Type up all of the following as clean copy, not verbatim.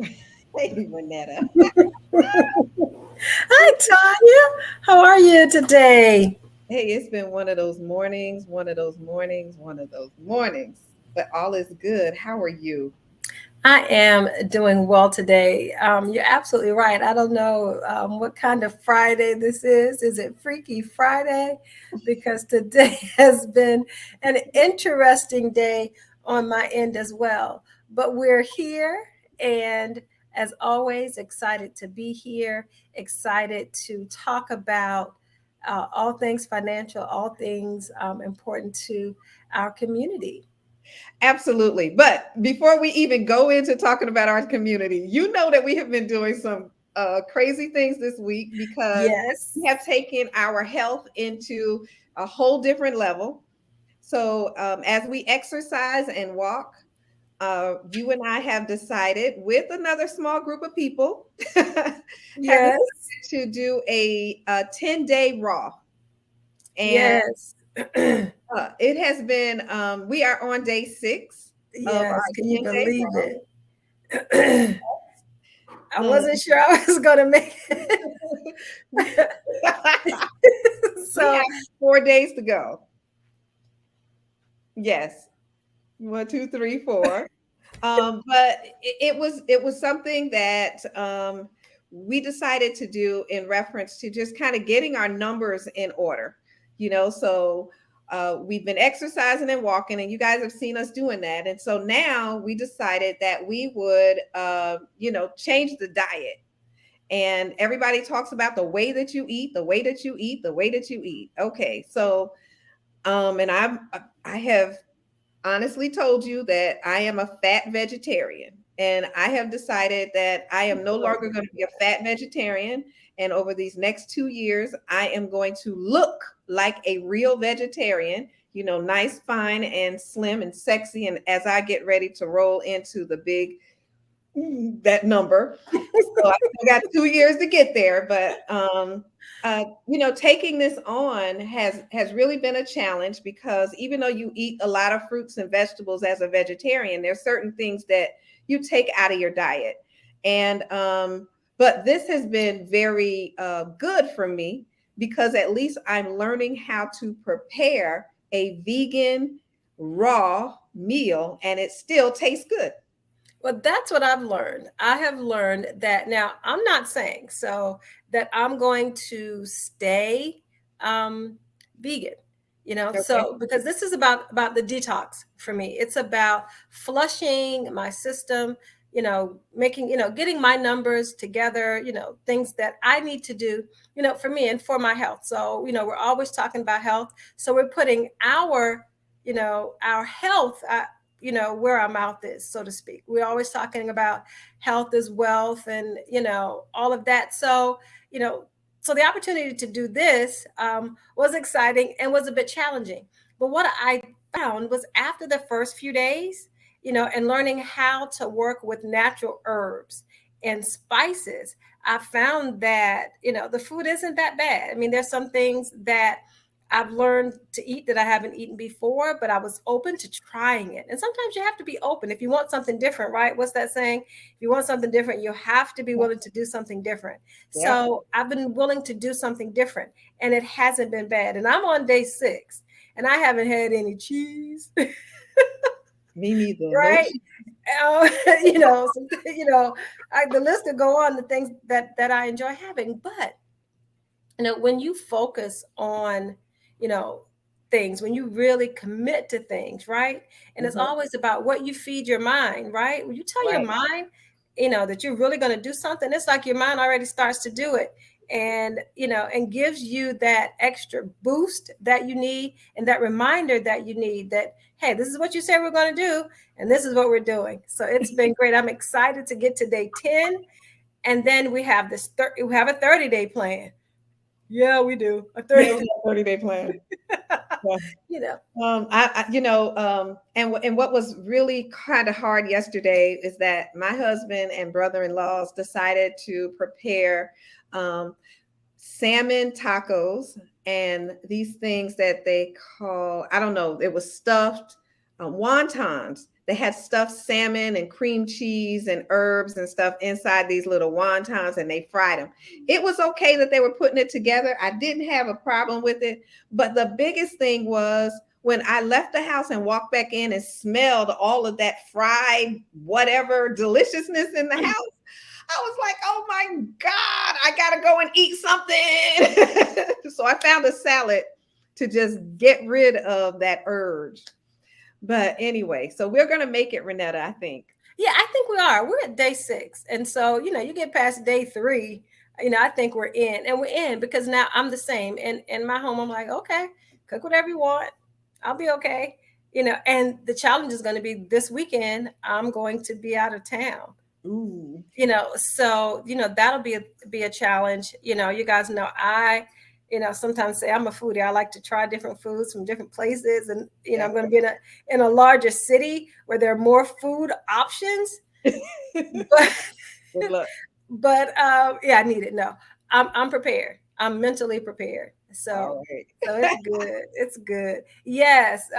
Hey, Manetta. Hi, Tanya. How are you today? Hey, it's been one of those mornings, one of those mornings, one of those mornings, but all is good. How are you? I am doing well today. You're absolutely right. I don't know what kind of Friday this is. Is it Freaky Friday? Because today has been an interesting day on my end as well. But we're here, and as always, excited to be here, excited to talk about all things financial, all things important to our community. Absolutely. But before we even go into talking about our community, you know that we have been doing some crazy things this week because Yes. we have taken our health into a whole different level. So, as we exercise and walk, you and I have decided with another small group of people have decided Yes. to do a 10-day raw. And Yes. it has been, we are on day 6 of our Yes. Can you 10-day believe raw. it? I Um, wasn't sure I was going to make it. we So, have 4 days to go. Yes. 1, 2, 3, 4. But it was something that we decided to do in reference to just kind of getting our numbers in order. So we've been exercising and walking, and you guys have seen us doing that. And so now we decided that we would, change the diet. And everybody talks about the way that you eat, the way that you eat, the way that you eat. Okay, so and I have honestly told you that I am a fat vegetarian, and I have decided that I am no longer going to be a fat vegetarian. And over these next 2 years, I am going to look like a real vegetarian, nice, fine, and slim and sexy. And as I get ready to roll into the big, that number, so I still got 2 years to get there, but taking this on has really been a challenge because even though you eat a lot of fruits and vegetables as a vegetarian, there's certain things that you take out of your diet, and but this has been very good for me because at least I'm learning how to prepare a vegan raw meal, and it still tastes good. well, that's what I've learned. I have learned that now I'm not saying so that I'm going to stay um, vegan, Okay. so because this is about the detox for me. It's about flushing my system, making, getting my numbers together, things that I need to do, for me and for my health. So, we're always talking about health. So we're putting our health, where our mouth is, so to speak. We're always talking about health is wealth, and all of that. So you know so the opportunity to do this was exciting and was a bit challenging. But what I found was after the first few days, and learning how to work with natural herbs and spices, I found that the food isn't that bad. I mean, there's some things that I've learned to eat that I haven't eaten before, but I was open to trying it. And sometimes you have to be open if you want something different, right? What's that saying? If you want something different, you have to be willing to do something different. Yep. So I've been willing to do something different, and it hasn't been bad. And I'm on day 6, and I haven't had any cheese, Me neither. No. right? Uh, the list could go on, the things that I enjoy having. But when you focus on you know things, when you really commit to things, right? And it's Mhm. always about what you feed your mind, right? When you tell your Right. mind that you're really going to do something, it's like your mind already starts to do it, and gives you that extra boost that you need, and that reminder that you need, that hey, this is what you said we're going to do, and this is what we're doing. So it's been great. I'm excited to get to day 10, and then we have a 30-day plan. Yeah, we do. A Yeah, 30. we got 30-day plan. Yeah. you know. And what was really kind of hard yesterday is that my husband and brother-in-laws decided to prepare um, salmon tacos and these things that they call, I don't know, it was stuffed wontons. They had stuffed salmon and cream cheese and herbs and stuff inside these little wontons, and they fried them. It was okay that they were putting it together. I didn't have a problem with it. But the biggest thing was when I left the house and walked back in and smelled all of that fried whatever deliciousness in the house. I was like, oh my God, I got to go and eat something. So I found a salad to just get rid of that urge. But anyway, so we're going to make it, Renetta, I think. Yeah, I think we are. We're at day 6. And so, you get past day 3, I think we're in. And we're in because now I'm the same. And in my home, I'm like, okay, cook whatever you want. I'll be okay. And the challenge is going to be this weekend, I'm going to be out of town. Ooh. So, that'll be a challenge. You guys know I sometimes say I'm a foodie. I like to try different foods from different places. And, I'm going to be in a larger city where there are more food options. But I need it. No, I'm prepared. I'm mentally prepared. So, so it's good. It's good. Yes.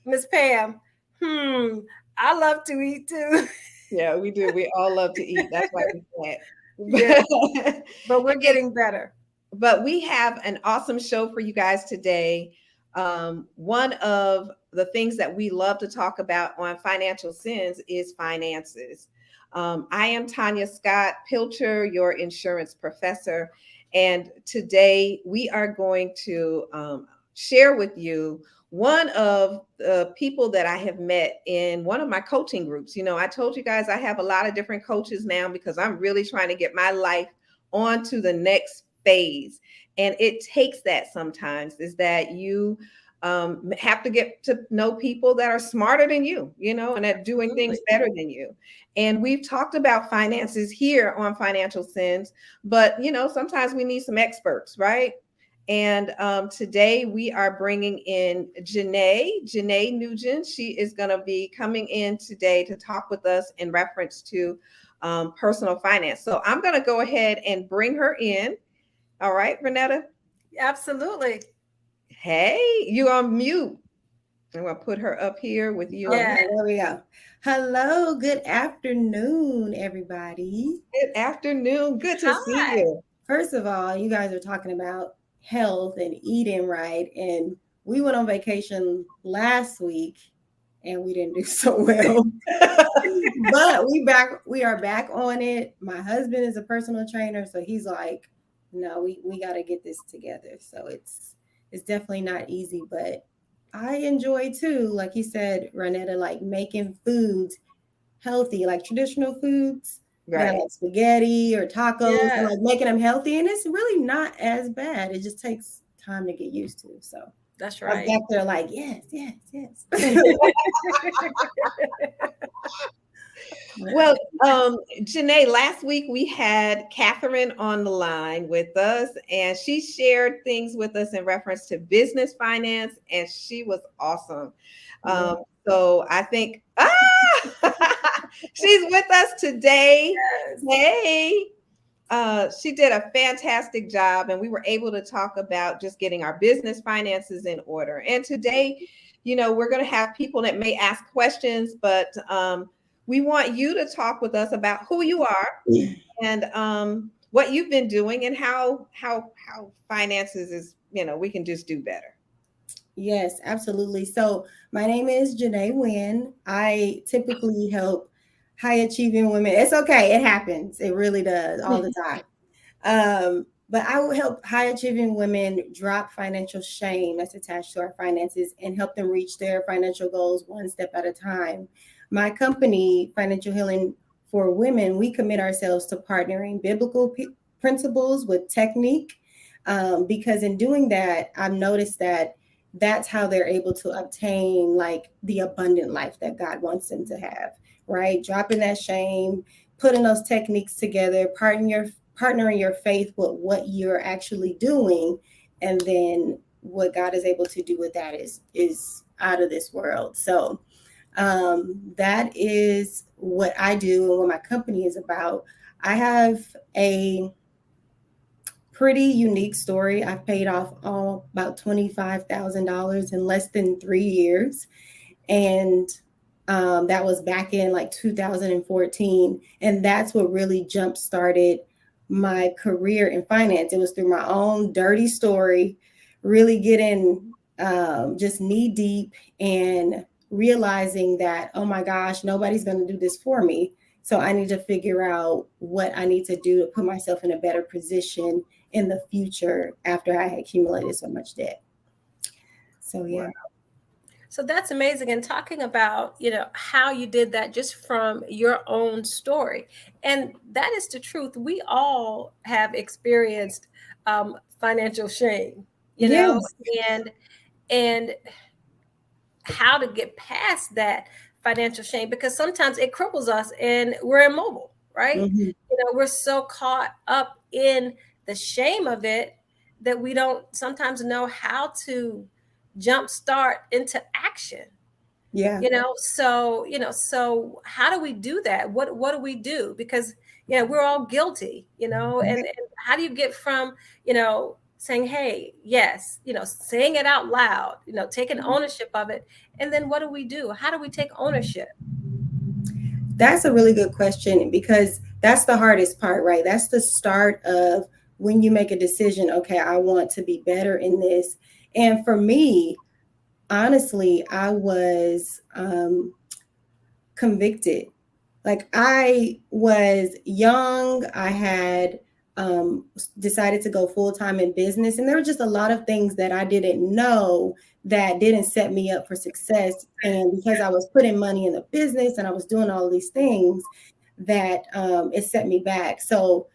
Miss Pam, I love to eat too. Yeah, we do. We all love to eat. That's why we can't. Yeah. But we're getting better. But we have an awesome show for you guys today. One of the things that we love to talk about on Financial Sins is finances. I am Tanya Scott Pilcher, your insurance professor. And today we are going to share with you one of the people that I have met in one of my coaching groups. I told you guys I have a lot of different coaches now because I'm really trying to get my life onto the next phase. And it takes that sometimes, is that you have to get to know people that are smarter than you, and at doing things better than you. And we've talked about finances here on Financial Sins, but sometimes we need some experts, right? And today we are bringing in Janae Nugent. She is going to be coming in today to talk with us in reference to personal finance. So I'm going to go ahead and bring her in. All right, Renetta? Absolutely. Hey, you on mute. I'm going to put her up here with you. Yeah, there we go. Hello, good afternoon, everybody. Good afternoon. Good to see you. First of all, you guys are talking about health and eating right. And we went on vacation last week and we didn't do so well. But we are back on it. My husband is a personal trainer, so he's like, no, we got to get this together. So it's definitely not easy, but I enjoy too, like you said, Renetta, like making foods healthy, like traditional foods, right? Like spaghetti or tacos, and like making them healthy. And it's really not as bad. It just takes time to get used to. So that's right. I'm back there like, yes. Well, Janae, last week we had Catherine on the line with us, and she shared things with us in reference to business finance, and she was awesome. So I think, she's with us today. Yes. Hey, she did a fantastic job, and we were able to talk about just getting our business finances in order. And today, we're going to have people that may ask questions, but we want you to talk with us about who you are and what you've been doing and how finances is, we can just do better. Yes, absolutely. So my name is Janae Nguyen. I typically help high achieving women. It's okay. It happens. It really does all the time. But I will help high achieving women drop financial shame that's attached to our finances and help them reach their financial goals one step at a time. My company, Financial Healing for Women, we commit ourselves to partnering biblical principles with technique, because in doing that, I've noticed that that's how they're able to obtain like the abundant life that God wants them to have, right? Dropping that shame, putting those techniques together, partnering your faith with what you're actually doing, and then what God is able to do with that is out of this world. So that is what I do and what my company is about. I have a pretty unique story. I've paid off about $25,000 in less than 3 years. And That was back in like 2014. And that's what really jump started my career in finance. It was through my own dirty story, really getting just knee deep and realizing that, oh my gosh, nobody's going to do this for me. So I need to figure out what I need to do to put myself in a better position in the future after I had accumulated so much debt. So, yeah. Wow. So that's amazing. And talking about, how you did that just from your own story. And that is the truth. We all have experienced financial shame, Yes. and how to get past that financial shame, because sometimes it cripples us and we're immobile, right? Mm-hmm. We're so caught up in the shame of it that we don't sometimes know how to jumpstart into action. Yeah. So how do we do that? What do we do? Because we're all guilty, and how do you get from saying, hey, yes, saying it out loud, taking ownership of it, and then what do we do? How do we take ownership? That's a really good question, because that's the hardest part, right? That's the start of when you make a decision. Okay, I want to be better in this. And for me, honestly, I was convicted. Like, I was young. I had decided to go full time in business, and there were just a lot of things that I didn't know that didn't set me up for success. And because I was putting money in the business and I was doing all these things, that it set me back. So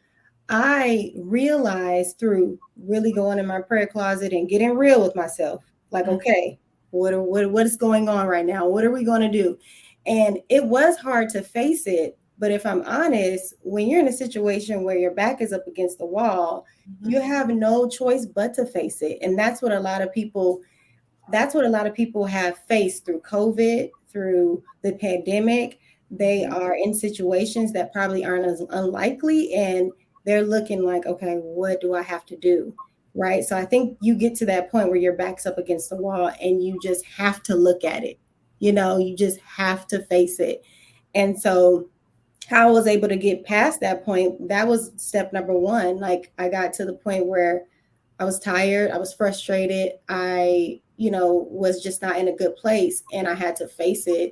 I realized through really going in my prayer closet and getting real with myself, like, okay, what is going on right now? What are we going to do? And it was hard to face it. But if I'm honest, when you're in a situation where your back is up against the wall, you have no choice but to face it. And that's what a lot of people have faced through COVID, through the pandemic. They are in situations that probably aren't as unlikely, and they're looking like, okay, what do I have to do? Right. So I think you get to that point where your back's up against the wall and you just have to look at it. You just have to face it. And so how I was able to get past that point, that was step number one. Like, I got to the point where I was tired, I was frustrated, I, was just not in a good place. And I had to face it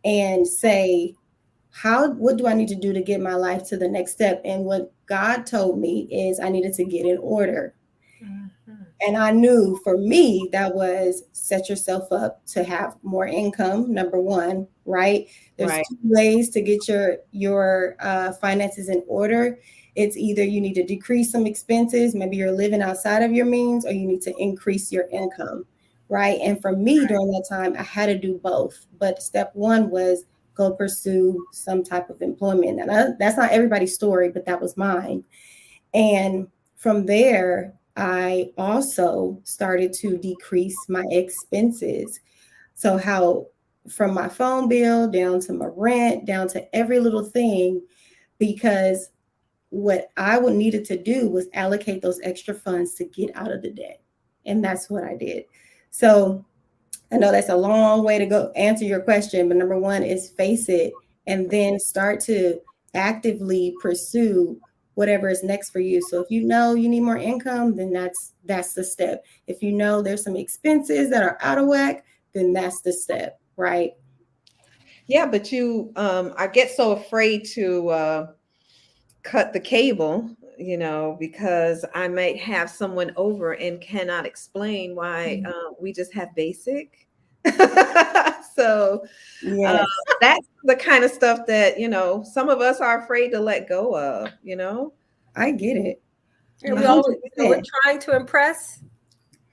and say, what do I need to do to get my life to the next step? And what God told me is I needed to get in order. And I knew for me, that was set yourself up to have more income, number one, right? There's Right. two ways to get your finances in order. It's either you need to decrease some expenses, maybe you're living outside of your means, or you need to increase your income, right? And for me, during that time, I had to do both. But step one was go pursue some type of employment. And that's not everybody's story, but that was mine. And from there, I also started to decrease my expenses. So how from my phone bill down to my rent, down to every little thing, because what I would needed to do was allocate those extra funds to get out of the debt. And that's what I did. So I know that's a long way to go answer your question, but number one is face it and then start to actively pursue whatever is next for you. So if you know you need more income, then that's the step. If you know there's some expenses that are out of whack, then that's the step, right? Yeah, but I get so afraid to cut the cable, because I might have someone over and cannot explain why we just have basic. So Yes, that's the kind of stuff that, some of us are afraid to let go of, I get it. And we always, we're 100%. trying to impress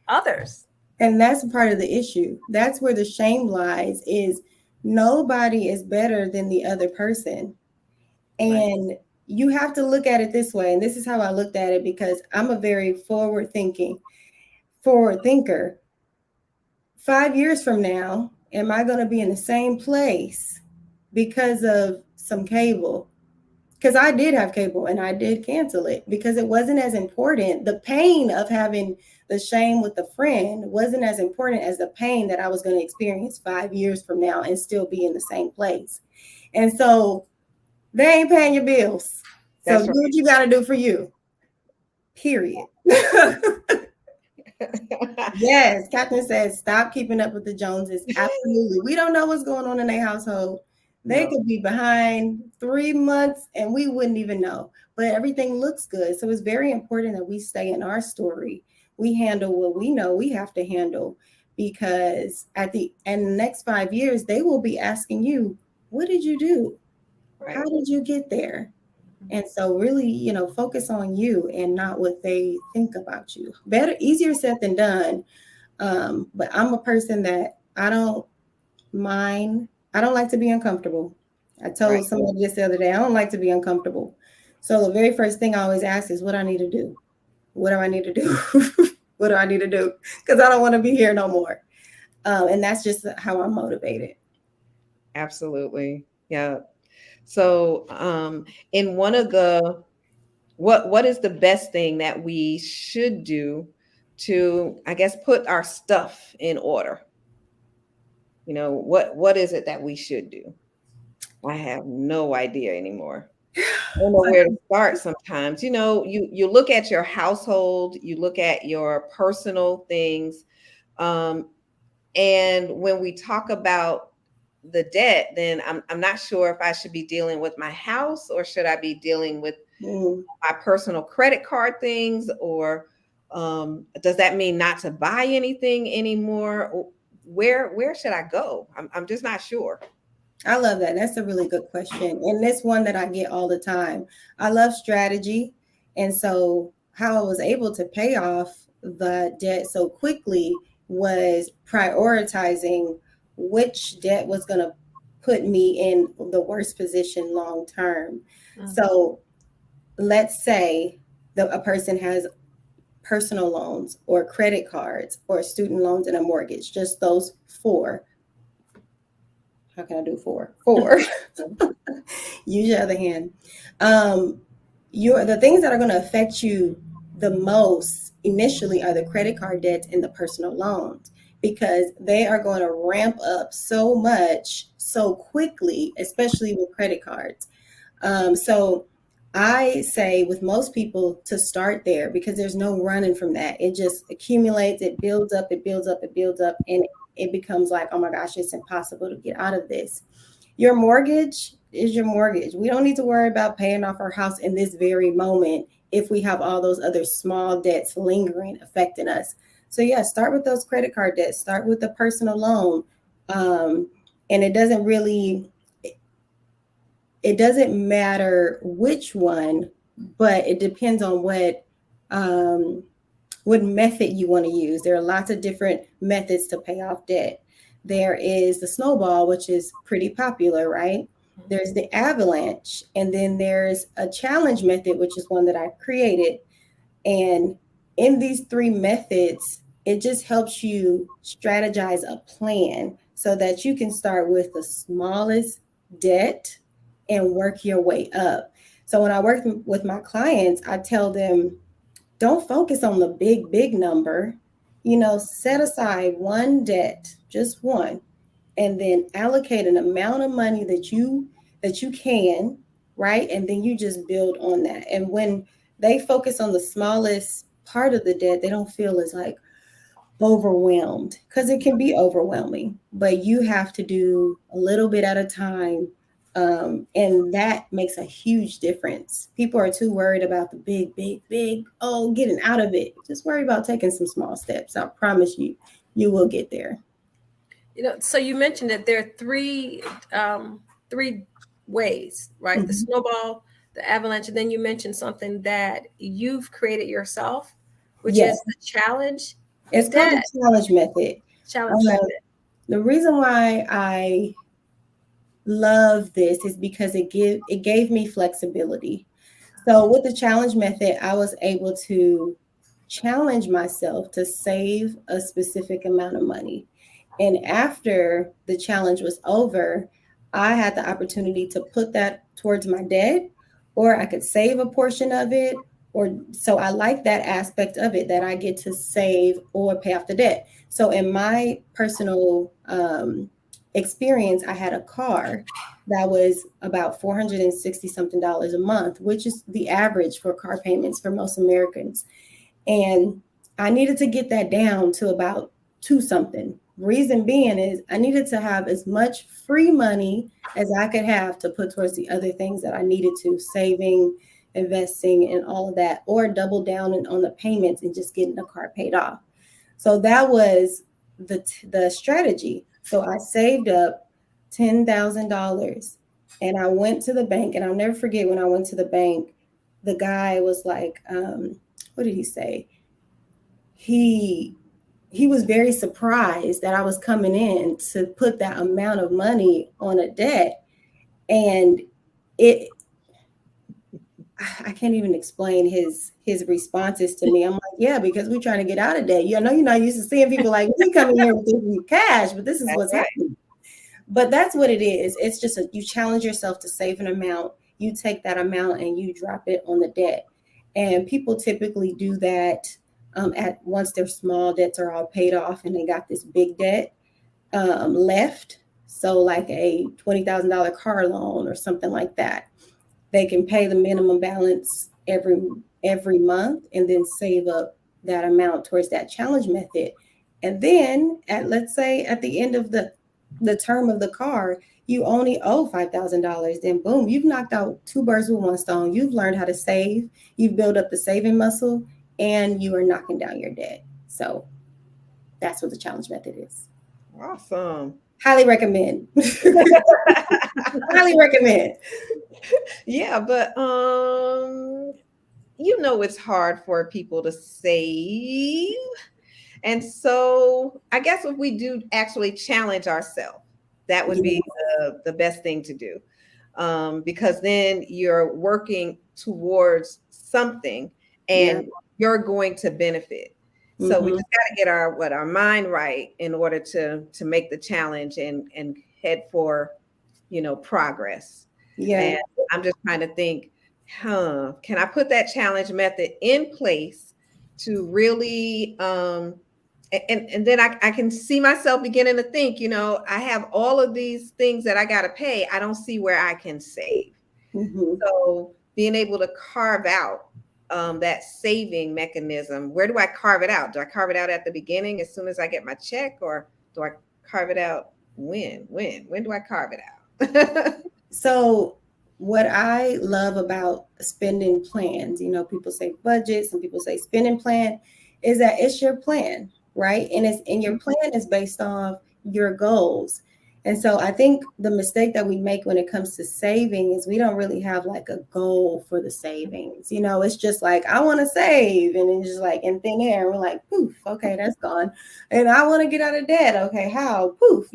others. And that's part of the issue. That's where the shame lies, is nobody is better than the other person. And you have to look at it this way. And this is how I looked at it, because I'm a very forward thinker. 5 years from now, am I going to be in the same place because of some cable? because I did have cable and I did cancel it because it wasn't as important. The pain of having the shame with a friend wasn't as important as the pain that I was going to experience 5 years from now and still be in the same place. And so they ain't paying your bills. So That's do what you got to do for you. Period. Yes, Captain says stop keeping up with the Joneses. Absolutely. We don't know what's going on in their household. They could be behind 3 months and we wouldn't even know. But everything looks good. So it's very important that we stay in our story. We handle what we know we have to handle, because at the end of the next 5 years, they will be asking you, what did you do? Right. How did you get there? And so really, focus on you and not what they think about you. Better, easier said than done. But I'm a person that I don't mind. I don't like to be uncomfortable. I told somebody this the other day, I don't like to be uncomfortable. So the very first thing I always ask is what I need to do. What do I need to do? What do I need to do? Because I don't want to be here no more. And that's just how I'm motivated. Absolutely. Yeah. So in one of the, what is the best thing that we should do to, I guess, put our stuff in order? What is it that we should do? I have no idea anymore. I don't know where to start sometimes. You look at your household, you look at your personal things. And when we talk about the debt, then I'm not sure if I should be dealing with my house or should I be dealing with my personal credit card things, or does that mean not to buy anything anymore? Where should I go? I'm just not sure. I love that. That's a really good question. And this one that I get all the time. I love strategy. And so how I was able to pay off the debt so quickly was prioritizing which debt was going to put me in the worst position long term. So let's say that a person has personal loans or credit cards or student loans and a mortgage, just those four. How can I do four? Use your other hand. The things that are going to affect you the most initially are the credit card debts and the personal loans, because they are going to ramp up so much so quickly, especially with credit cards. So I say with most people to start there, because there's no running from that. It just accumulates, it builds up, it builds up, it builds up, and it becomes like, oh my gosh, it's impossible to get out of this. Your mortgage is your mortgage. We don't need to worry about paying off our house in this very moment if we have all those other small debts lingering, affecting us. So yeah, start with those credit card debts, start with the personal loan. And it doesn't matter which one, but it depends on what method you want to use. There are lots of different methods to pay off debt. There is the snowball, which is pretty popular, right? There's the avalanche, and then there's a challenge method, which is one that I created. And in these three methods, it just helps you strategize a plan so that you can start with the smallest debt and work your way up. So when I work with my clients, I tell them, don't focus on the big number. Set aside one debt, just one, and then allocate an amount of money that you can, right? And then you just build on that. And when they focus on the smallest part of the debt, they don't feel as like overwhelmed, because it can be overwhelming, but you have to do a little bit at a time. And that makes a huge difference. People are too worried about the big, getting out of it. Just worry about taking some small steps. I promise you will get there. So you mentioned that there are three ways, right? Mm-hmm. The snowball, the avalanche, and then you mentioned something that you've created yourself, which is the challenge. It's called the challenge method. Challenge method. The reason why I love this is because it gave me flexibility. So with the challenge method, I was able to challenge myself to save a specific amount of money. And after the challenge was over, I had the opportunity to put that towards my debt or I could save a portion of it. Or so I like that aspect of it, that I get to save or pay off the debt. So in my personal experience, I had a car that was about $460 something a month, which is the average for car payments for most Americans. And I needed to get that down to about two something. Reason being is I needed to have as much free money as I could have to put towards the other things that I needed to, saving, investing, and all of that, or double down on the payments and just getting the car paid off. So that was the strategy. So I saved up $10,000 and I went to the bank, and I'll never forget when I went to the bank, the guy was like, what did he say? He was very surprised that I was coming in to put that amount of money on a debt. And it, I can't even explain his responses to me. I'm like, yeah, because we're trying to get out of debt. You know, you're not used to seeing people like me coming here with cash, but this is what's happening. But that's what it is. It's just you challenge yourself to save an amount. You take that amount and you drop it on the debt. And people typically do that at once their small debts are all paid off and they got this big debt left. So like a $20,000 car loan or something like that. They can pay the minimum balance every month and then save up that amount towards that challenge method. And then let's say at the end of the term of the car, you only owe $5,000. Then boom, you've knocked out two birds with one stone. You've learned how to save. You've built up the saving muscle, and you are knocking down your debt. So that's what the challenge method is. Awesome. Highly recommend. Highly recommend. Yeah, but it's hard for people to save. And so I guess if we do actually challenge ourselves, that would be the best thing to do. Because then you're working towards something and you're going to benefit. So we just got to get our mind right in order to make the challenge and head for, progress. Yeah. And I'm just trying to think, can I put that challenge method in place to really, and then I can see myself beginning to think, I have all of these things that I got to pay. I don't see where I can save. So being able to carve out that saving mechanism, where do I carve it out? Do I carve it out at the beginning as soon as I get my check, or do I carve it out when do I carve it out? So what I love about spending plans, people say budgets and people say spending plan, is that it's your plan, right? And your plan is based on your goals. And so I think the mistake that we make when it comes to saving is we don't really have like a goal for the savings. It's just like, I want to save, and it's just like in thin air. We're like, poof, okay, that's gone. And I want to get out of debt. Okay, how? Poof,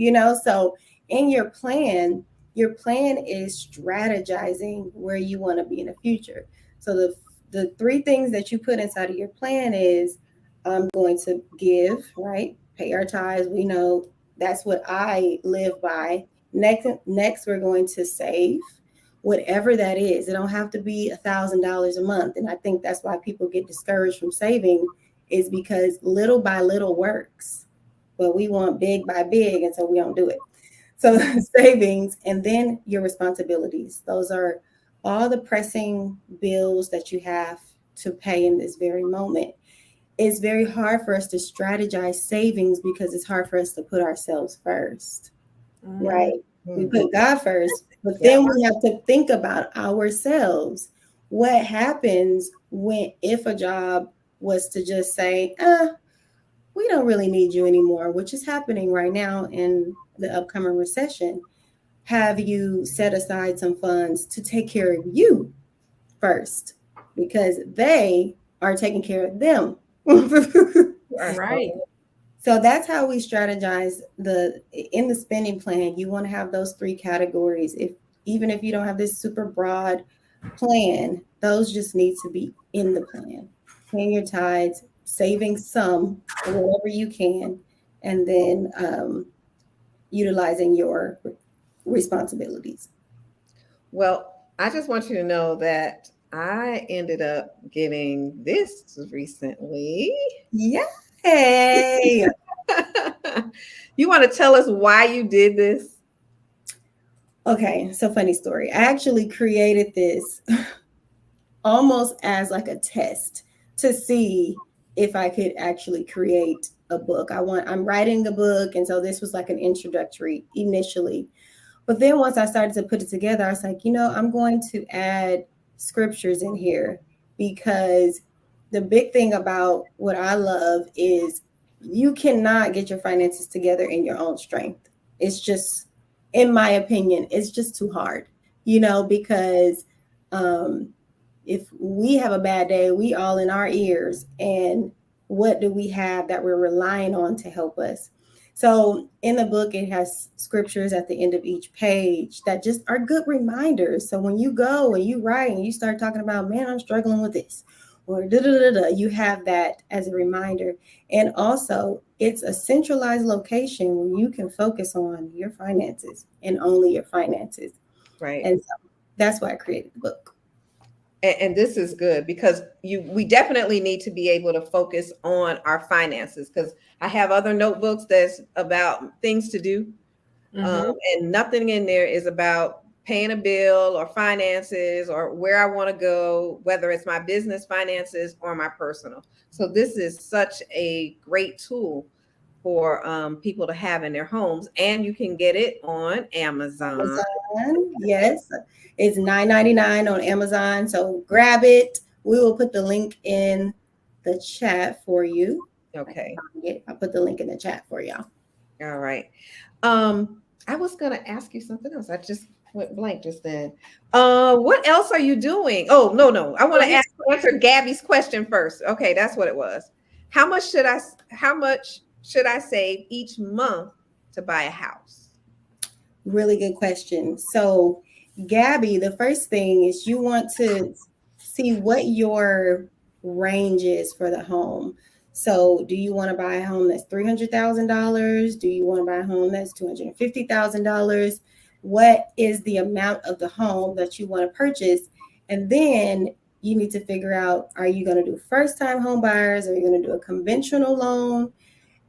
So in your plan is strategizing where you want to be in the future. So the three things that you put inside of your plan is, I'm going to give, right? Pay our tithes. We know that's what I live by. Next, we're going to save, whatever that is. It don't have to be $1,000 a month. And I think that's why people get discouraged from saving, is because little by little works, but we want big by big, and so we don't do it. So savings, and then your responsibilities. Those are all the pressing bills that you have to pay in this very moment. It's very hard for us to strategize savings because it's hard for us to put ourselves first, right? We put God first, but then we have to think about ourselves. What happens if a job was to just say, we don't really need you anymore, which is happening right now in the upcoming recession. Have you set aside some funds to take care of you first? Because they are taking care of them. Right. So that's how we strategize in the spending plan. You want to have those three categories. Even if you don't have this super broad plan, those just need to be in the plan. Paying your tithes, saving some, whatever you can, and then utilizing your responsibilities. Well, I just want you to know that I ended up getting this recently. Yay! You want to tell us why you did this? Okay, so funny story. I actually created this almost as like a test to see if I could actually create a book. I'm writing a book, and so this was like an introductory initially. But then once I started to put it together, I was like, I'm going to add scriptures in here, because the big thing about what I love is you cannot get your finances together in your own strength. It's just, in my opinion, it's just too hard, because um, if we have a bad day, we all in our ears. And what do we have that we're relying on to help us? So in the book, it has scriptures at the end of each page that just are good reminders. So when you go and you write and you start talking about, man, I'm struggling with this, or da da da da, you have that as a reminder. And also, it's a centralized location where you can focus on your finances and only your finances. Right. And so that's why I created the book. And this is good because we definitely need to be able to focus on our finances, because I have other notebooks that's about things to do. And nothing in there is about paying a bill or finances or where I want to go, whether it's my business finances or my personal. So this is such a great tool for people to have in their homes, and you can get it on Amazon. Yes, it's $9.99 on Amazon. So grab it. We will put the link in the chat for you. Okay. I'll put the link in the chat for y'all. All right. I was gonna ask you something else. I just went blank just then. What else are you doing? Oh, no. I want to answer Gabby's question first. Okay, that's what it was. How much should I save each month to buy a house? Really good question. So, Gabby, the first thing is you want to see what your range is for the home. So, do you want to buy a home that's $300,000? Do you want to buy a home that's $250,000? What is the amount of the home that you want to purchase? And then you need to figure out, are you going to do first-time home buyers? Are you going to do a conventional loan?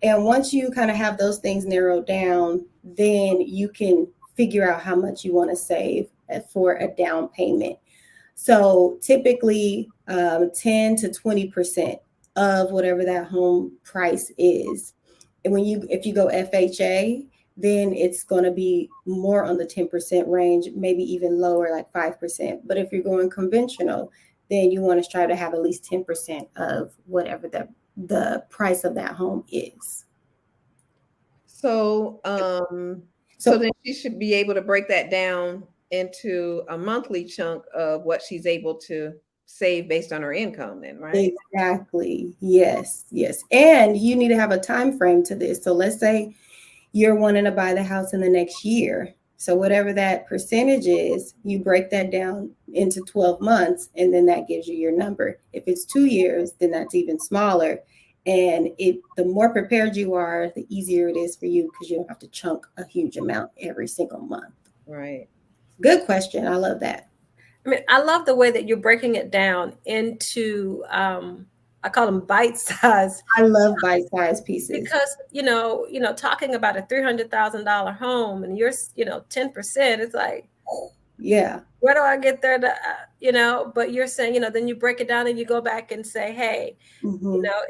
And once you kind of have those things narrowed down, then you can figure out how much you want to save for a down payment. So typically 10 to 20% of whatever that home price is. And if you go FHA, then it's going to be more on the 10% range, maybe even lower, like 5%. But if you're going conventional, then you want to try to have at least 10% of whatever the price of that home is. So then she should be able to break that down into a monthly chunk of what she's able to save based on her income then, right? Exactly. Yes. And you need to have a time frame to this. So let's say you're wanting to buy the house in the next year. So whatever that percentage is, you break that down into 12 months, and then that gives you your number. If it's 2 years, then that's even smaller. And the more prepared you are, the easier it is for you, because you don't have to chunk a huge amount every single month. Right. Good question. I love that. I mean, I love the way that you're breaking it down into, I call them bite-sized. I love bite-sized pieces. Because, talking about a $300,000 home and you're, 10%, it's like, yeah, where do I get there to, but you're saying, then you break it down and you go back and say, hey,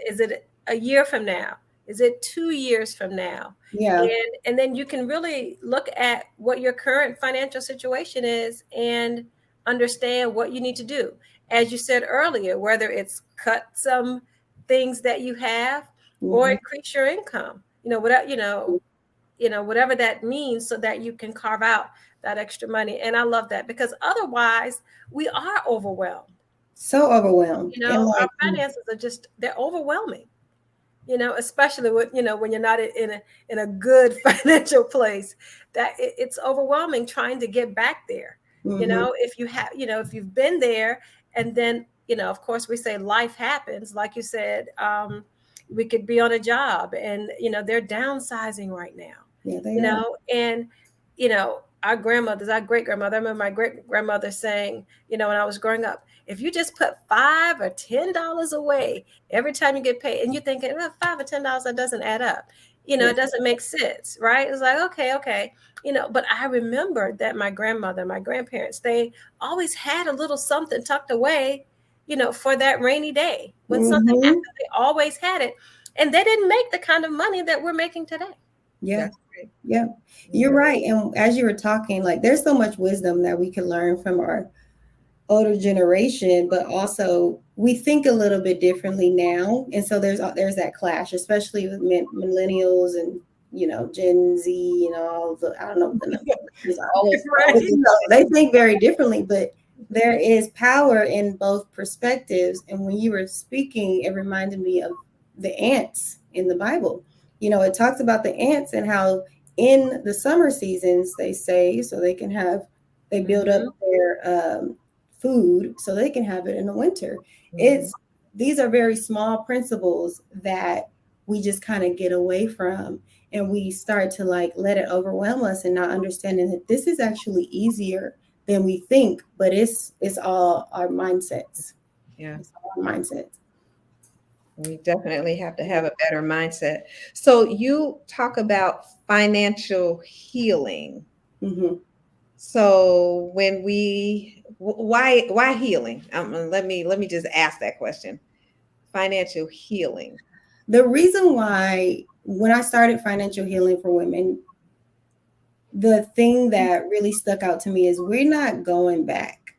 is it a year from now? Is it 2 years from now? Yeah. And then you can really look at what your current financial situation is and understand what you need to do. As you said earlier, whether it's cut some things that you have or increase your income, whatever that means, so that you can carve out that extra money. And I love that, because otherwise we are overwhelmed. So overwhelmed. Our finances are they're overwhelming, especially with, when you're not in a good financial place, that it's overwhelming trying to get back there. If you have, if you've been there, and then, of course we say life happens, like you said, we could be on a job and, they're downsizing right now, Yeah, they are. and, our grandmothers, our great grandmother, I remember my great grandmother saying, when I was growing up, if you just put $5 or $10 away every time you get paid, and you're thinking, well, $5 or $10, that doesn't add up. It doesn't make sense, right? It's like, okay. But I remember that my grandmother, my grandparents, they always had a little something tucked away, for that rainy day. When something happened, they always had it. And they didn't make the kind of money that we're making today. Yeah. Yeah. You're right. And as you were talking, like there's so much wisdom that we can learn from our older generation, but also we think a little bit differently now. And so there's that clash, especially with millennials and Gen Z, all the, I don't know what the numbers are. They think very differently, but there is power in both perspectives. And when you were speaking, it reminded me of the ants in the Bible. It talks about the ants and how in the summer seasons they save so they build up their food so they can have it in the winter. These are very small principles that we just kind of get away from, and we start to let it overwhelm us and not understanding that this is actually easier than we think, but it's all our mindsets. Yeah, it's all our mindsets. We definitely have to have a better mindset. So you talk about financial healing. Mm-hmm. So why healing? Let me just ask that question. Financial healing. The reason why, when I started financial healing for women, the thing that really stuck out to me is we're not going back.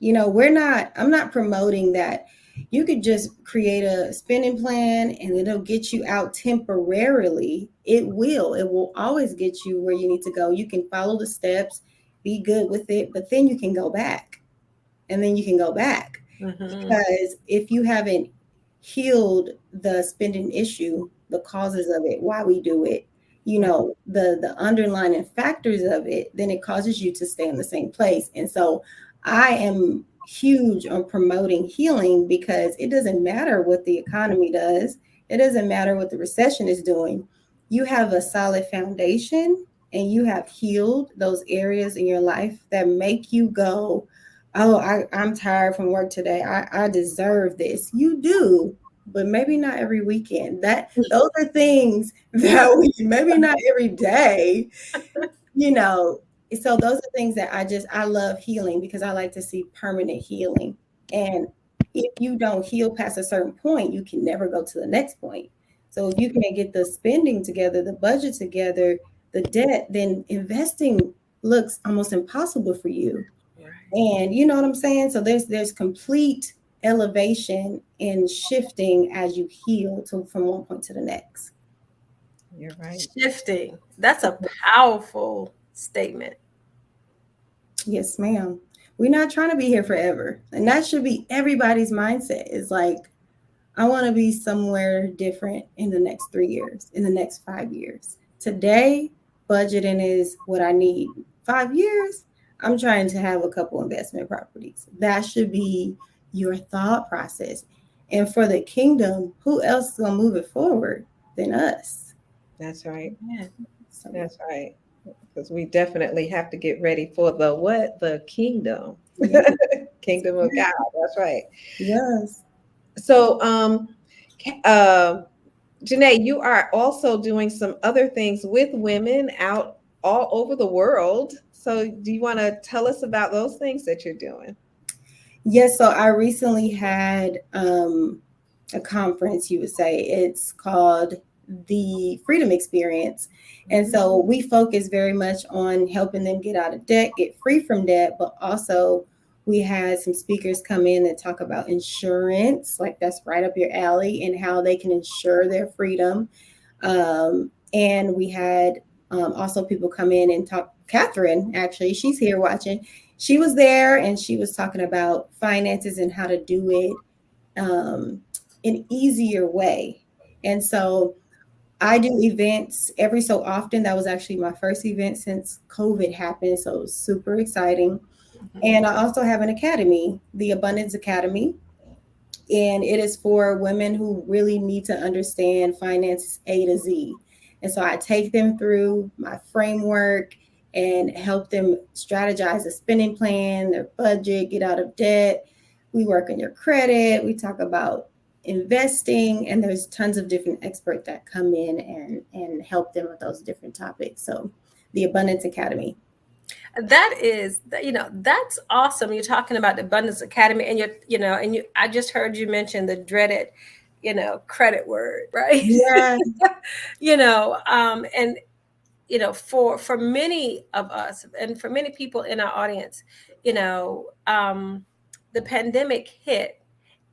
I'm not promoting that you could just create a spending plan and it'll get you out temporarily. It will always get you where you need to go. You can follow the steps, be good with it, but then you can go back, and then you can go back. Because if you haven't healed the spending issue, the causes of it, why we do it, the underlying factors of it, then it causes you to stay in the same place. And so I am huge on promoting healing, because it doesn't matter what the economy does. It doesn't matter what the recession is doing. You have a solid foundation and you have healed those areas in your life that make you go, oh, I'm tired from work today. I deserve this. You do, but maybe not every weekend. Those are things that maybe not every day, So those are things that I love healing, because I like to see permanent healing. And if you don't heal past a certain point, you can never go to the next point. So if you can't get the spending together, the budget together, the debt, then investing looks almost impossible for you. Right. And you know what I'm saying? So there's complete elevation and shifting as you heal from one point to the next. You're right. Shifting. That's a powerful statement. Yes, ma'am. We're not trying to be here forever. And that should be everybody's mindset. Is like, I want to be somewhere different in the next 3 years, in the next 5 years. Today, budgeting is what I need. 5 years, I'm trying to have a couple investment properties. That should be your thought process. And for the kingdom, who else is going to move it forward than us? That's right. Yeah. That's right. Because we definitely have to get ready for the kingdom. Yes. Kingdom of God. That's right. Yes. So, Janae, you are also doing some other things with women out all over the world. So do you want to tell us about those things that you're doing? Yes. So I recently had a conference, you would say. It's called the Freedom Experience. And so we focus very much on helping them get out of debt, get free from debt, but also we had some speakers come in and talk about insurance, like that's right up your alley, and how they can insure their freedom. And we had also people come in and talk. Catherine, actually, she's here watching. She was there and she was talking about finances and how to do it an easier way. And so I do events every so often. That was actually my first event since COVID happened. So it was super exciting. Mm-hmm. And I also have an academy, the Abundance Academy. And it is for women who really need to understand finances A to Z. And so I take them through my framework and help them strategize a spending plan, their budget, get out of debt. We work on your credit. We talk about investing, and there's tons of different experts that come in and help them with those different topics. So the Abundance Academy. That is, that's awesome. You're talking about the Abundance Academy, and I just heard you mention the dreaded, credit word, right? Yeah. And for many of us and for many people in our audience, the pandemic hit,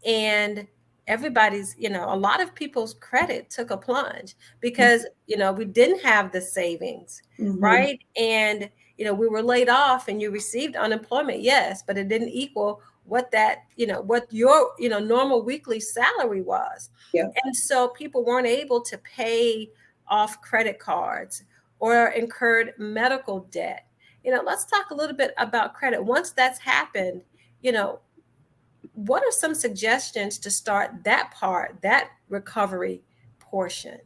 and everybody's, a lot of people's credit took a plunge because, we didn't have the savings, right? And, we were laid off and you received unemployment, yes, but it didn't equal what that, what your, normal weekly salary was. Yeah. And so people weren't able to pay off credit cards or incurred medical debt. Let's talk a little bit about credit. Once that's happened, what are some suggestions to start that recovery portion?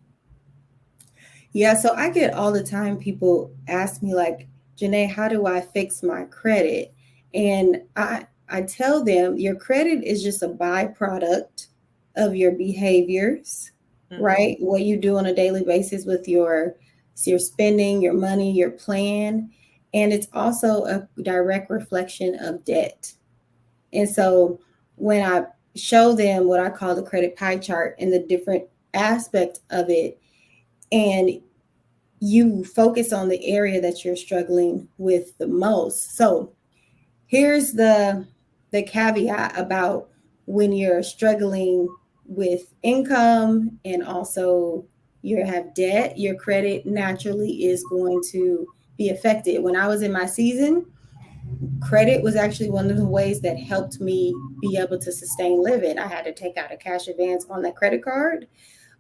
Yeah, so I get all the time people ask me like, Janae, how do I fix my credit? And I tell them your credit is just a byproduct of your behaviors, right? What you do on a daily basis with your spending, your money, your plan. And it's also a direct reflection of debt. And so when I show them what I call the credit pie chart and the different aspects of it, and you focus on the area that you're struggling with the most. So here's the caveat about when you're struggling with income and also you have debt, your credit naturally is going to be affected. When I was in my season, credit was actually one of the ways that helped me be able to sustain living. I had to take out a cash advance on that credit card,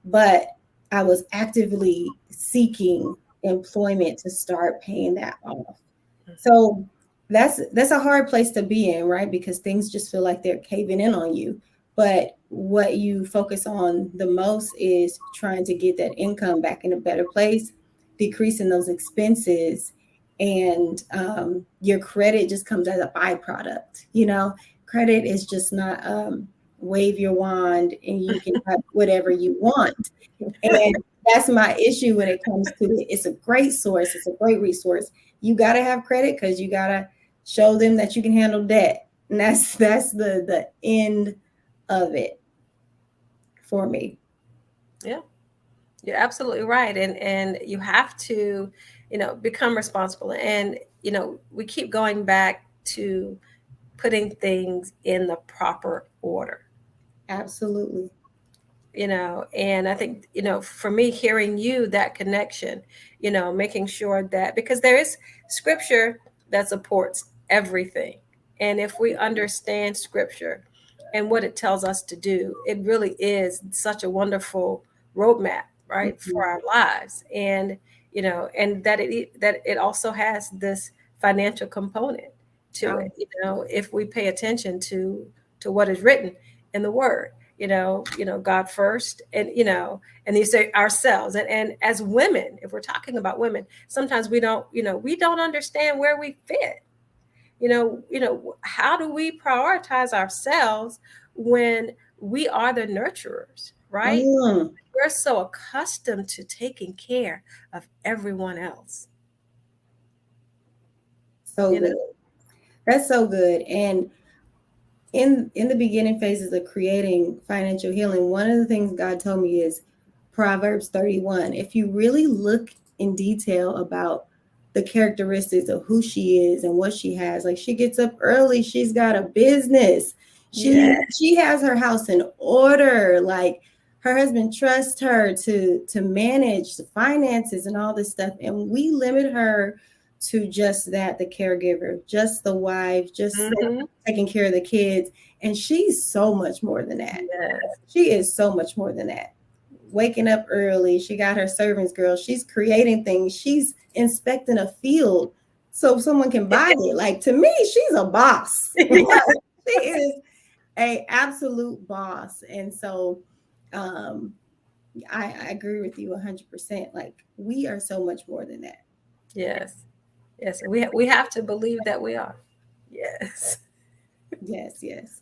but I was actively seeking employment to start paying that off. So that's a hard place to be in, right? Because things just feel like they're caving in on you. But what you focus on the most is trying to get that income back in a better place, decreasing those expenses, and your credit just comes as a byproduct. Credit is just not wave your wand and you can have whatever you want. And that's my issue when it comes to it. It's a great source. It's a great resource. You got to have credit because you got to show them that you can handle debt. And that's the end of it for me. Yeah, you're absolutely right. And you have to, become responsible. And, we keep going back to putting things in the proper order. Absolutely. And I think, for me, hearing you, that connection, making sure that, because there is scripture that supports everything. And if we understand scripture and what it tells us to do, it really is such a wonderful roadmap, right, for our lives. And, and that it also has this financial component to it, if we pay attention to what is written in the word. God first, and and you say ourselves, and as women, if we're talking about women, sometimes we don't understand where we fit. How do we prioritize ourselves when we are the nurturers, right? We're so accustomed to taking care of everyone else. So good. That's so good. And in the beginning phases of creating financial healing, one of the things God told me is Proverbs 31. If you really look in detail about the characteristics of who she is and what she has, like she gets up early, she's got a business, she has her house in order, like her husband trusts her to manage the finances and all this stuff, and we limit her to just that, the caregiver, just the wife, just taking care of the kids. And she's so much more than that. Yes. She is so much more than that. Waking up early, she got her servants girl, she's creating things, she's inspecting a field so someone can buy it. Like, to me, she's a boss. She is a absolute boss. And so I agree with you 100%. Like, we are so much more than that. Yes. Yes, we have to believe that we are. Yes. Yes, yes.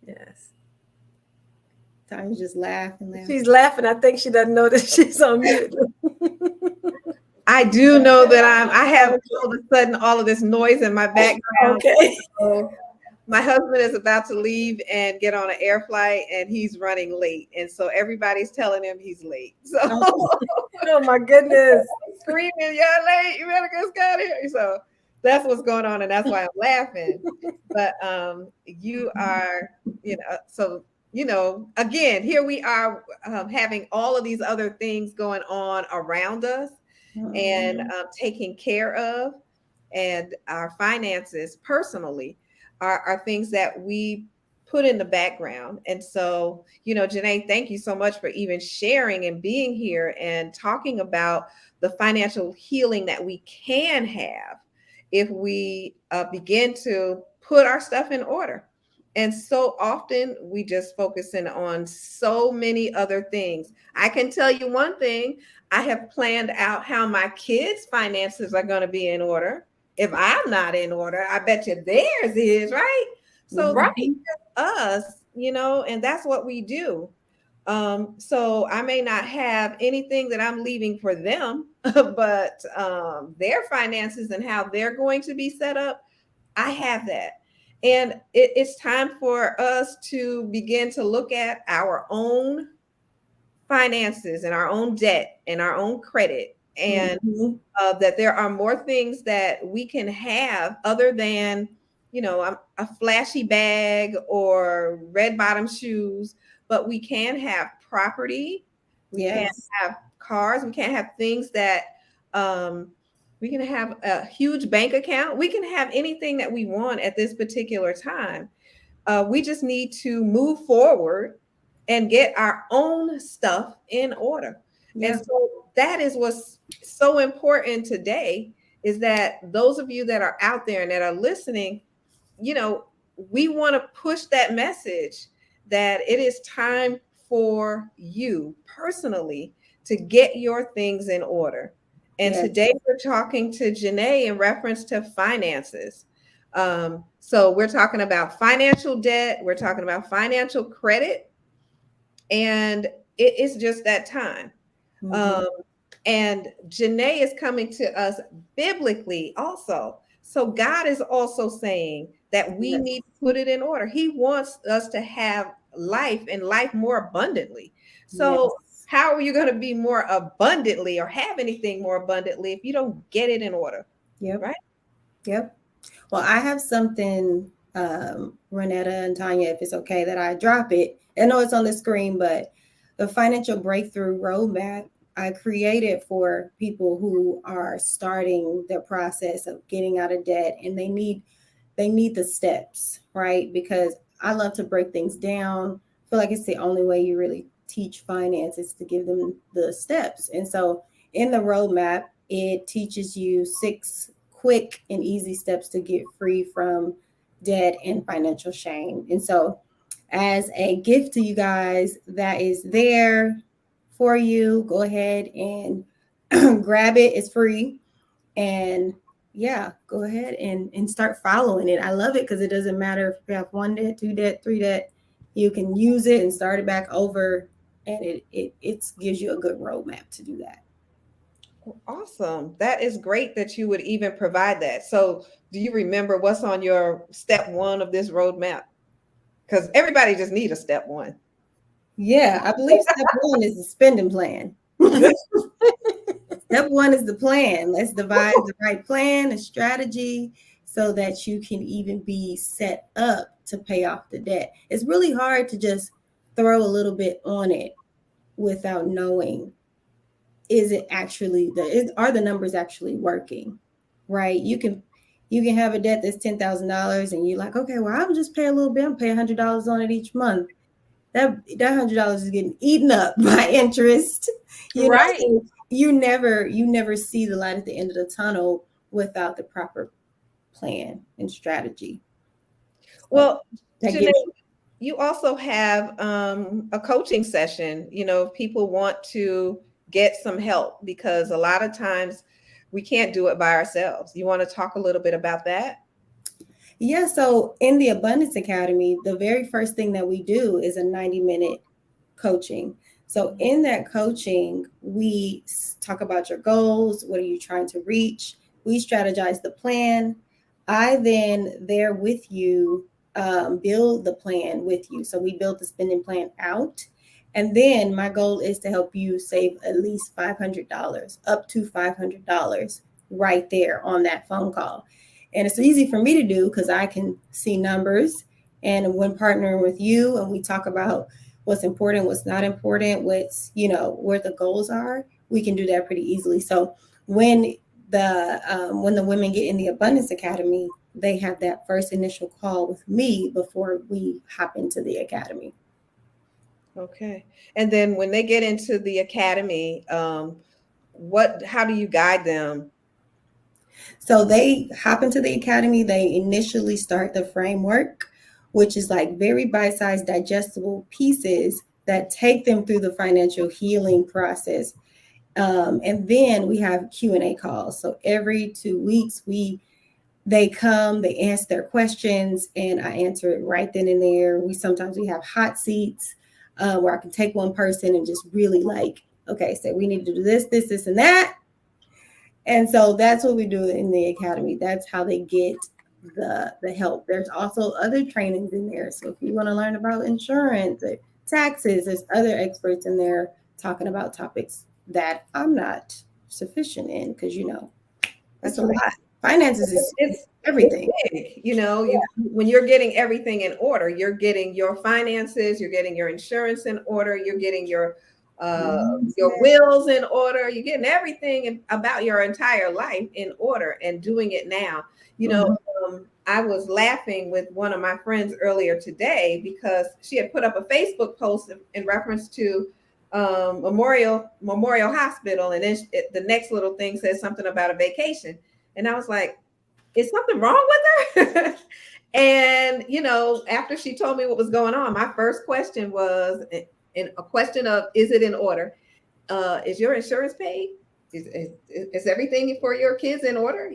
Yes. Tanya's just laughing. She's laughing. I think she doesn't know that she's on mute. I do know that I have all of a sudden all of this noise in my background. Okay. So my husband is about to leave and get on an air flight, and he's running late. And so everybody's telling him he's late. So Oh my goodness. screaming, "You're late, you better get out of here." So that's what's going on, and that's why I'm laughing. But you are, so again, here we are having all of these other things going on around us and taking care of, and our finances personally are things that we put in the background. And so, Janae, thank you so much for even sharing and being here and talking about the financial healing that we can have if we begin to put our stuff in order. And so often we just focus in on so many other things. I can tell you one thing, I have planned out how my kids' finances are going to be in order. If I'm not in order, I bet you theirs is, right? So Right. us, and that's what we do. So I may not have anything that I'm leaving for them, but their finances and how they're going to be set up, I have that. And it's time for us to begin to look at our own finances and our own debt and our own credit, and that there are more things that we can have other than, a flashy bag or red bottom shoes, but we can have property. We can't have cars. We can't have things that we can have a huge bank account. We can have anything that we want at this particular time. We just need to move forward and get our own stuff in order. Yeah. And so that is what's so important today, is that those of you that are out there and that are listening, we want to push that message that it is time for you personally to get your things in order. And today we're talking to Janae in reference to finances. So we're talking about financial debt. We're talking about financial credit. And it is just that time. And Janae is coming to us biblically also. So God is also saying that we need to put it in order. He wants us to have life and life more abundantly. So how are you going to be more abundantly or have anything more abundantly if you don't get it in order? Right? Yep. Well, I have something, Renetta and Tanya, if it's okay that I drop it. I know it's on the screen, but the Financial Breakthrough Roadmap I created for people who are starting the process of getting out of debt, and they need the steps, right? Because I love to break things down. I feel like it's the only way you really teach finance is to give them the steps. And so in the roadmap, it teaches you 6 quick and easy steps to get free from debt and financial shame. And so as a gift to you guys that is there for you, go ahead and grab it. It's free. And go ahead and start following it. I love it because it doesn't matter if you have 1 debt, 2 debt, 3 debt. You can use it and start it back over. And it gives you a good roadmap to do that. Awesome. That is great that you would even provide that. So do you remember what's on your step 1 of this roadmap? Because everybody just needs a step 1. Yeah, I believe step 1 is the spending plan. Step 1 is the plan. Let's devise the right plan, a strategy, so that you can even be set up to pay off the debt. It's really hard to just throw a little bit on it without knowing, is it actually are the numbers actually working, right? You can have a debt that's $10,000 and you're like, okay, well, I'll just pay a little bit. I'm paying $100 on it each month. That $100 is getting eaten up by interest. Right. So you never see the light at the end of the tunnel without the proper plan and strategy. Well, Janae, you also have a coaching session. If people want to get some help, because a lot of times we can't do it by ourselves. You want to talk a little bit about that? Yeah, so in the Abundance Academy, the very first thing that we do is a 90-minute coaching. So in that coaching, we talk about your goals. What are you trying to reach? We strategize the plan. I then there with you build the plan with you. So we build the spending plan out. And then my goal is to help you save at least $500, up to $500 right there on that phone call. And it's easy for me to do because I can see numbers. And when partnering with you and we talk about what's important, what's not important, what's, where the goals are, we can do that pretty easily. So when the women get in the Abundance Academy, they have that first initial call with me before we hop into the academy. Okay. And then when they get into the academy, how do you guide them? So they hop into the academy, they initially start the framework, which is like very bite-sized digestible pieces that take them through the financial healing process. And then we have Q&A calls. So every 2 weeks, they come, they answer their questions, and I answer it right then and there. Sometimes we have hot seats where I can take one person and just really okay, so we need to do this, and that. And so that's what we do in the academy. That's how they get the help. There's also other trainings in there. So if you want to learn about insurance, or taxes, there's other experts in there talking about topics that I'm not sufficient in because, that's a lot. Finances is everything. It's big. When you're getting everything in order, you're getting your finances, you're getting your insurance in order, you're getting your wills in order, you're getting everything about your entire life in order and doing it now. I was laughing with one of my friends earlier today because she had put up a Facebook post in reference to Memorial Hospital, and then the next little thing says something about a vacation, and I was like, is something wrong with her? And after she told me what was going on, my first question was a question of, is it in order? Is your insurance paid? Is everything for your kids in order?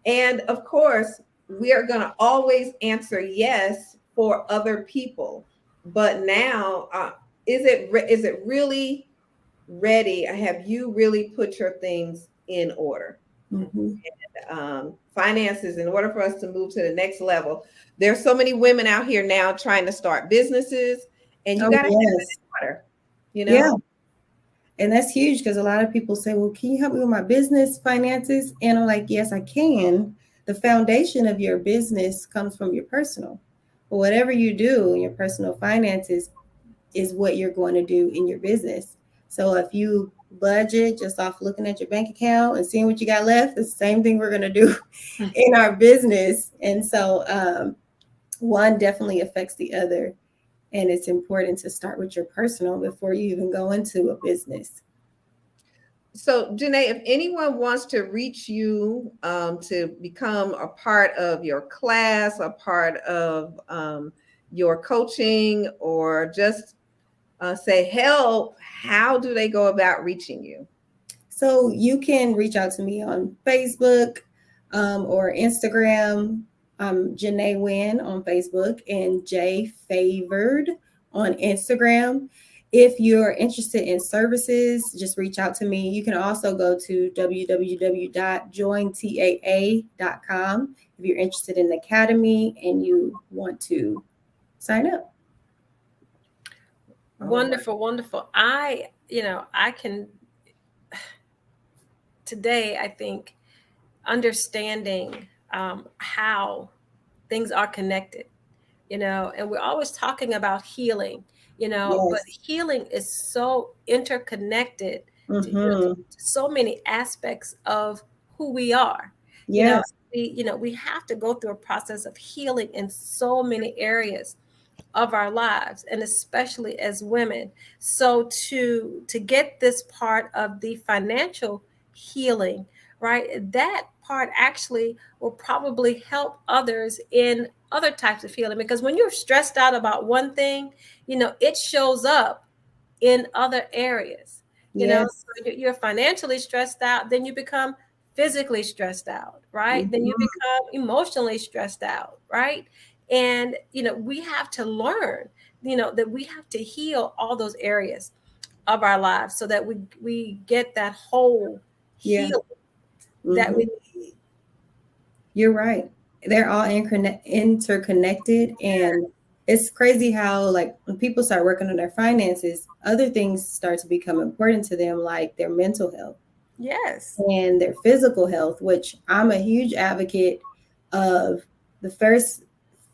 And of course, we are going to always answer yes for other people. But now, is it really ready? Have you really put your things in order? Mm-hmm. And, finances, in order for us to move to the next level, there's so many women out here now trying to start businesses, and you got to have it in order. Yeah. And that's huge because a lot of people say, well, can you help me with my business finances? And I'm like, yes, I can. The foundation of your business comes from your personal. But whatever you do in your personal finances is what you're going to do in your business. So if you budget just off looking at your bank account and seeing what you got left, the same thing we're going to do in our business. And so one definitely affects the other. And it's important to start with your personal before you even go into a business. So, Janae, if anyone wants to reach you to become a part of your class, a part of your coaching, or just say help, how do they go about reaching you? So you can reach out to me on Facebook or Instagram. I'm Janae Wynn on Facebook and J Favored on Instagram. If you're interested in services, just reach out to me. You can also go to www.jointaa.com if you're interested in the academy and you want to sign up. Wonderful, wonderful. I can today, I think, understanding how things are connected, and we're always talking about healing, but healing is so interconnected to so many aspects of who we are. Yes. We have to go through a process of healing in so many areas of our lives, and especially as women. So to get this part of the financial healing, right, that part actually will probably help others in other types of healing, because when you're stressed out about one thing, it shows up in other areas. So you're financially stressed out, then you become physically stressed out, right? Then you become emotionally stressed out, right? And, we have to learn, that we have to heal all those areas of our lives so that we get that whole healing that we need. You're right. They're all interconnected. And it's crazy how, like, when people start working on their finances, other things start to become important to them, like their mental health. Yes. And their physical health, which I'm a huge advocate of. The first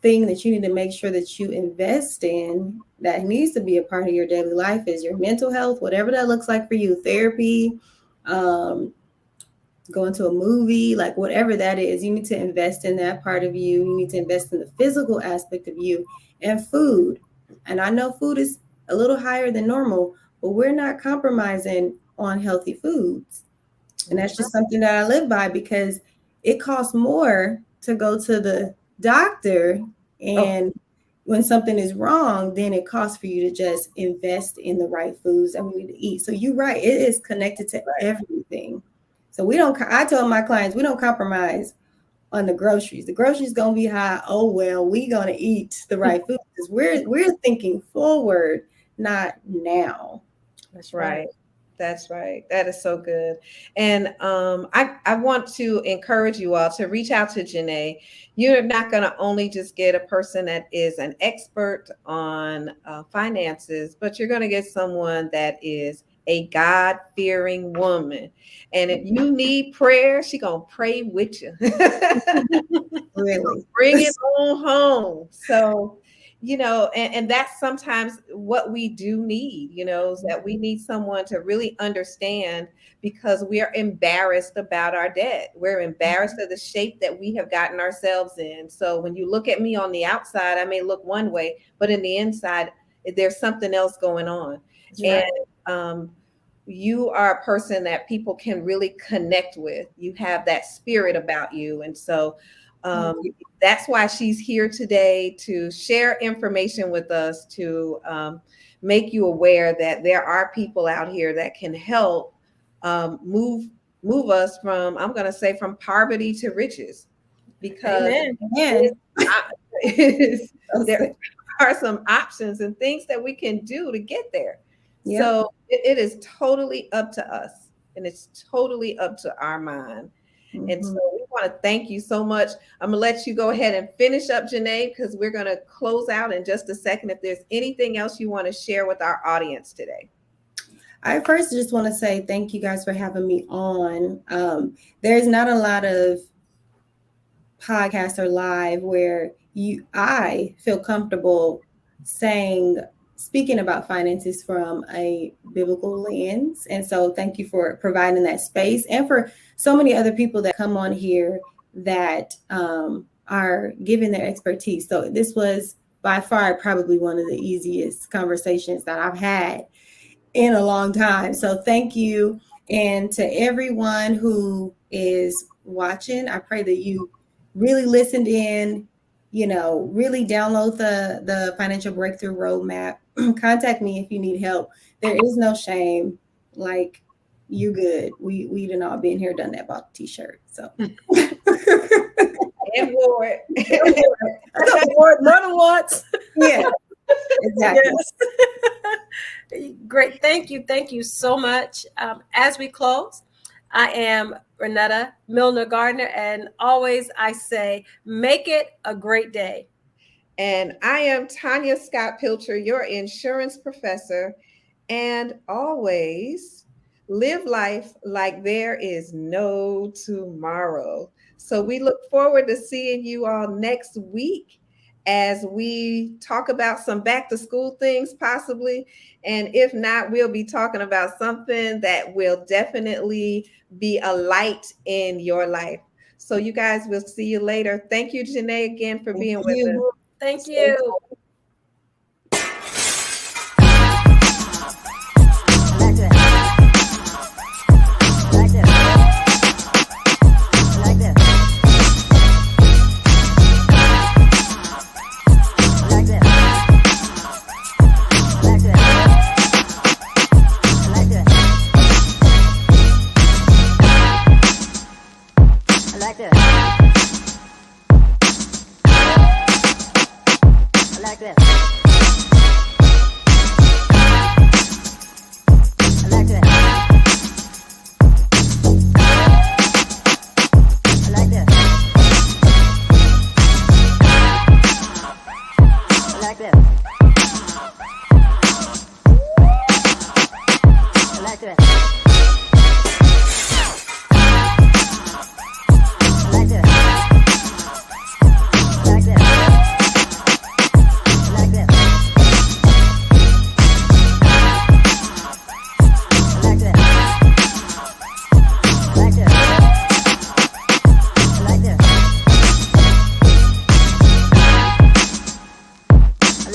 thing that you need to make sure that you invest in that needs to be a part of your daily life is your mental health, whatever that looks like for you, therapy, going to a movie, like whatever that is, you need to invest in that part of you. You need to invest in the physical aspect of you and food. And I know food is a little higher than normal, but we're not compromising on healthy foods. And that's just something that I live by, because it costs more to go to the doctor and when something is wrong, then it costs for you to just invest in the right foods that we need to eat. So you're right. It is connected to everything. So I tell my clients, we don't compromise on the groceries. The groceries going to be high. Oh, well, we going to eat the right food because we're thinking forward, not now. That's right. That's right. That is so good. And I want to encourage you all to reach out to Janae. You're not going to only just get a person that is an expert on finances, but you're going to get someone that is a God-fearing woman. And if you need prayer, she's going to pray with you. Really? Bring it on home. So, and that's sometimes what we do need, is that we need someone to really understand, because we are embarrassed about our debt. We're embarrassed of the shape that we have gotten ourselves in. So when you look at me on the outside, I may look one way, but in the inside, there's something else going on. Right. And you are a person that people can really connect with. You have that spirit about you. And so that's why she's here today, to share information with us, to make you aware that there are people out here that can help move us from, I'm going to say, from poverty to riches, because there are some options and things that we can do to get there. Yep. So it is totally up to us, and it's totally up to our mind. And so we want to thank you so much. I'm going to let you go ahead and finish up, Janae, because we're going to close out in just a second. If there's anything else you want to share with our audience today. I first just want to say thank you guys for having me on. There's not a lot of podcasts or live where I feel comfortable speaking about finances from a biblical lens. And so thank you for providing that space, and for so many other people that come on here that are giving their expertise. So this was by far probably one of the easiest conversations that I've had in a long time. So thank you. And to everyone who is watching, I pray that you really listened in, really download the Financial Breakthrough Roadmap. Contact me if you need help. There is no shame. Like, you good. We done all been here, done that, bought the t-shirt. So and wore it. More than once. Yeah. Exactly. Yes. Great. Thank you so much. As we close, I am Renetta Milner Gardner, and always I say, make it a great day. And I am Tanya Scott Pilcher, your insurance professor, and always live life like there is no tomorrow. So we look forward to seeing you all next week as we talk about some back to school things possibly. And if not, we'll be talking about something that will definitely be a light in your life. So you guys, we'll see you later. Thank you, Janae, again for being with us. Thank you. like this. I like this. I like this. I like this. I like this.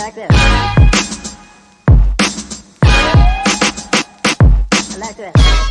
Like this. I like this.